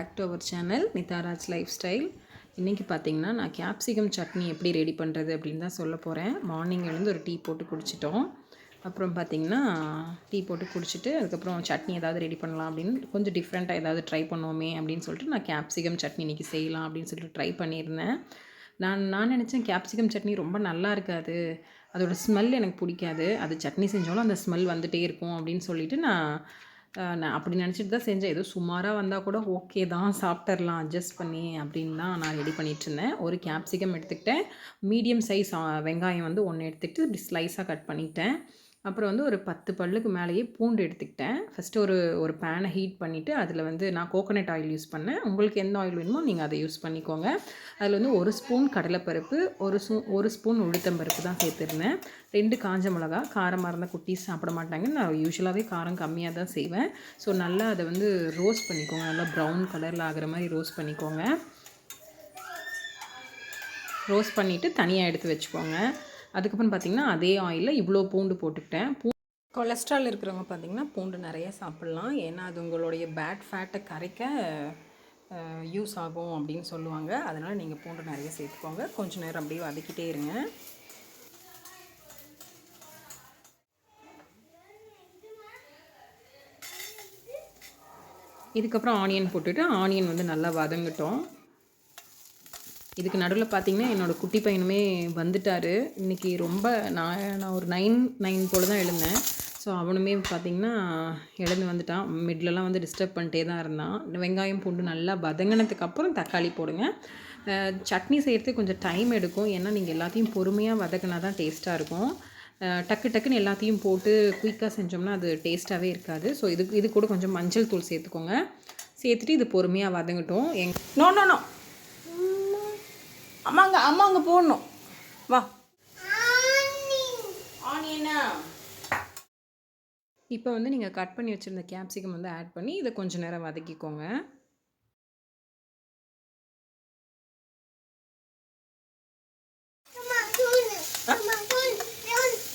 Back to our channel Nitharaj lifestyle. இன்றைக்கி பார்த்திங்கன்னா நான் கேப்சிகம் சட்னி எப்படி ரெடி பண்ணுறது அப்படின்னு தான் சொல்ல போகிறேன். மார்னிங் எழுந்து ஒரு டீ போட்டு குடிச்சிட்டோம். அப்புறம் பார்த்திங்கன்னா டீ போட்டு குடிச்சிட்டு அதுக்கப்புறம் சட்னி ஏதாவது ரெடி பண்ணலாம் அப்படின்னு கொஞ்சம் டிஃப்ரெண்ட்டாக ஏதாவது ட்ரை பண்ணுவோமே அப்படின்னு சொல்லிட்டு நான் கேப்சிகம் சட்னி இன்றைக்கி செய்யலாம் அப்படின்னு சொல்லிட்டு ட்ரை பண்ணியிருந்தேன். நான் நினச்சேன் கேப்சிகம் சட்னி ரொம்ப நல்லா இருக்காது, அதோடய ஸ்மெல் எனக்கு பிடிக்காது, அது சட்னி செஞ்சாலும் அந்த ஸ்மெல் வந்துகிட்டே இருக்கும் அப்படின்னு சொல்லிட்டு நான் அப்படி நினச்சிட்டு தான் செஞ்சேன். ஏதோ சுமாராக வந்தால் கூட ஓகே தான், சாப்பிட்றலாம் அட்ஜஸ்ட் பண்ணி அப்படின்னு தான் நான் ரெடி பண்ணிகிட்ருந்தேன். ஒரு கேப்சிகம் எடுத்துக்கிட்டேன், மீடியம் சைஸ் வெங்காயம் வந்து ஒன்று எடுத்துக்கிட்டு இப்படி ஸ்லைஸாக கட் பண்ணிட்டேன். அப்புறம் வந்து ஒரு 10 பல்லுக்கு மேலேயே பூண்டு எடுத்துக்கிட்டேன். ஃபஸ்ட்டு ஒரு பேனை ஹீட் பண்ணிவிட்டு அதில் வந்து நான் கோகோனட் ஆயில் யூஸ் பண்ணேன். உங்களுக்கு எந்த ஆயில் வேணுமோ நீங்கள் அதை யூஸ் பண்ணிக்கோங்க. அதில் வந்து 1 ஸ்பூன் கடலைப்பருப்பு, 1 ஸ்பூன் உளுத்தம்பருப்பு தான் சேர்த்துருந்தேன். 2 காஞ்ச மிளகா. காரமாக இருந்தால் குட்டீஸ் சாப்பிட மாட்டாங்க, நான் யூஸ்வலாகவே காரம் கம்மியாக தான் செய்வேன். ஸோ நல்லா அதை வந்து ரோஸ்ட் பண்ணிக்கோங்க, நல்லா ப்ரௌன் கலரில் ஆகிற மாதிரி ரோஸ்ட் பண்ணிக்கோங்க. ரோஸ்ட் பண்ணிவிட்டு தனியாக எடுத்து வச்சுக்கோங்க. அதுக்கப்புறம் பார்த்திங்கன்னா அதே ஆயிலில் இவ்வளோ பூண்டு போட்டுக்கிட்டேன். கொலஸ்ட்ரால் இருக்கிறவங்க பார்த்திங்கன்னா பூண்டு நிறைய சாப்பிட்லாம், ஏன்னா அது உங்களுடைய பேட் ஃபேட்டை கரைக்க யூஸ் ஆகும் அப்படின்னு சொல்லுவாங்க. அதனால் நீங்கள் பூண்டு நிறைய சேர்த்துக்கோங்க. கொஞ்சம் நேரம் அப்படியே வதக்கிட்டே இருங்க. இதுக்கப்புறம் ஆனியன் போட்டுட்டு ஆனியன் வந்து நல்லா வதங்கட்டும். இதுக்கு நடுவில் பார்த்திங்கன்னா என்னோடய குட்டி பையனுமே வந்துட்டார். இன்றைக்கி ரொம்ப நான் ஒரு 9 போல் தான் எழுந்தேன். ஸோ அவனுமே பார்த்திங்கன்னா எழுந்து வந்துட்டான். மிட்லலாம் வந்து டிஸ்டர்ப் பண்ணிட்டே தான் இருந்தான். வெங்காயம் பூண்டு நல்லா வதங்கினதுக்கப்புறம் தக்காளி போடுங்க. சட்னி செய்கிறதுக்கு கொஞ்சம் டைம் எடுக்கும், ஏன்னா நீங்கள் எல்லாத்தையும் பொறுமையாக வதக்கினா தான் டேஸ்ட்டாக இருக்கும். டக்குன்னு எல்லாத்தையும் போட்டு குயிக்காக செஞ்சோம்னா அது டேஸ்ட்டாகவே இருக்காது. ஸோ இது கூட கொஞ்சம் மஞ்சள் தூள் சேர்த்துக்கோங்க. சேர்த்துட்டு இது பொறுமையாக வதங்கட்டும். நோ அம்மா அங்கே போடணும், வா. ஆனியனா இப்போ வந்து நீங்கள் கட் பண்ணி வச்சுருந்த கேப்சிகம் வந்து ஆட் பண்ணி இதை கொஞ்சம் நேரம் வதக்கிக்கோங்க.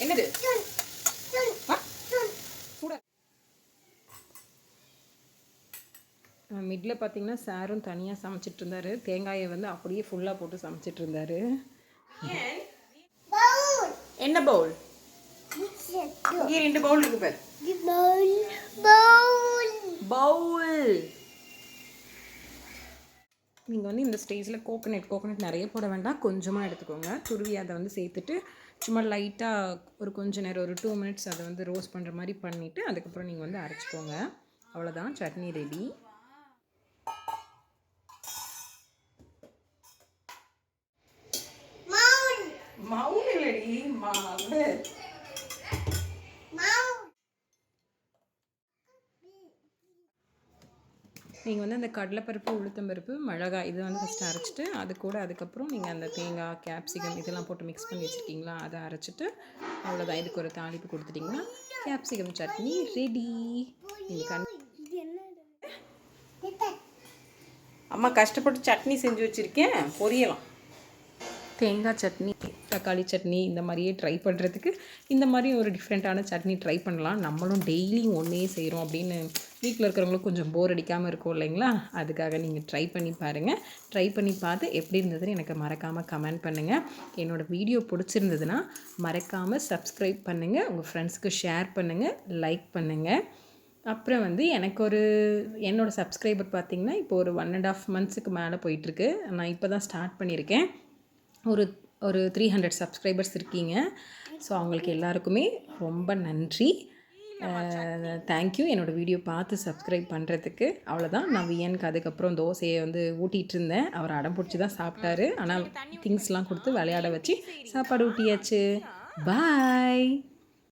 என்னது மிடில் பார்த்திங்கன்னா சாரும் தனியாக சமைச்சிட்டு இருந்தார். தேங்காயை வந்து அப்படியே ஃபுல்லாக போட்டு சமைச்சிட்டு இருந்தார். என்ன பவுல்? இங்கே 2 பவுல் இருக்கு பாரு. பவுல். நீங்கள் வந்து இந்த ஸ்டேஜில் கோகோனட் நிறைய போட வேண்டாம், கொஞ்சமாக எடுத்துக்கோங்க. துருவி அதை வந்து சேர்த்துட்டு சும்மா லைட்டாக ஒரு கொஞ்ச நேரம் ஒரு 2 மினிட்ஸ் அதை வந்து ரோஸ்ட் பண்ணுற மாதிரி பண்ணிவிட்டு அதுக்கப்புறம் நீங்கள் வந்து அரைச்சிக்கோங்க. அவ்வளோதான், சட்னி ரெடி. மவுன் இல்லடி, மாவு. நீங்கள் வந்து அந்த கடலைப்பருப்பு, உளுத்தம்பருப்பு, மிளகாய் இது வந்து ஃபஸ்ட்டு அரைச்சிட்டு அது கூட அதுக்கப்புறம் நீங்கள் அந்த தேங்காய், கேப்சிகம் இதெல்லாம் போட்டு மிக்ஸ் பண்ணி வச்சுருக்கீங்களா, அதை அரைச்சிட்டு அவ்வளோதான். இதுக்கு ஒரு தாளிப்பு கொடுத்துட்டிங்கன்னா கேப்சிகம் சட்னி ரெடி. அம்மா கஷ்டப்பட்டு சட்னி செஞ்சு வச்சுருக்கேன், பொரியலாம். தேங்காய் சட்னி, தக்காளி சட்னி இந்த மாதிரியே ட்ரை பண்ணுறதுக்கு இந்த மாதிரி ஒரு டிஃப்ரெண்ட்டான சட்னி ட்ரை பண்ணலாம். நம்மளும் டெய்லியும் ஒன்றே செய்கிறோம் அப்படின்னு வீட்டில் இருக்கிறவங்களுக்கு கொஞ்சம் போர் அடிக்காமல் இருக்கும் இல்லைங்களா, அதுக்காக நீங்கள் ட்ரை பண்ணி பாருங்கள். ட்ரை பண்ணி பார்த்து எப்படி இருந்ததுன்னு எனக்கு மறக்காமல் கமெண்ட் பண்ணுங்கள். என்னோடய வீடியோ பிடிச்சிருந்ததுன்னா மறக்காமல் சப்ஸ்கிரைப் பண்ணுங்கள், உங்கள் ஃப்ரெண்ட்ஸுக்கு ஷேர் பண்ணுங்கள், லைக் பண்ணுங்கள். அப்புறம் வந்து எனக்கு என்னோடய சப்ஸ்கிரைபர் பார்த்திங்கன்னா இப்போ ஒரு 1.5 மந்த்ஸுக்கு மேலே போயிட்டுருக்கு. நான் இப்போ தான் ஸ்டார்ட் பண்ணியிருக்கேன். ஒரு 300 சப்ஸ்கிரைபர்ஸ் இருக்கீங்க. ஸோ அவங்களுக்கு எல்லாருக்குமே ரொம்ப நன்றி, தேங்க்யூ என்னோடய வீடியோ பார்த்து சப்ஸ்கிரைப் பண்ணுறதுக்கு. அவ்வளோதான். நான் வியனுக்கு அதுக்கப்புறம் தோசையை வந்து ஊட்டிகிட்டு இருந்தேன். அவர் அடம் பிடிச்சி தான் சாப்பிட்டாரு, ஆனால் திங்ஸ்லாம் கொடுத்து விளையாட வச்சு சாப்பாடு ஊட்டியாச்சு. பாய்.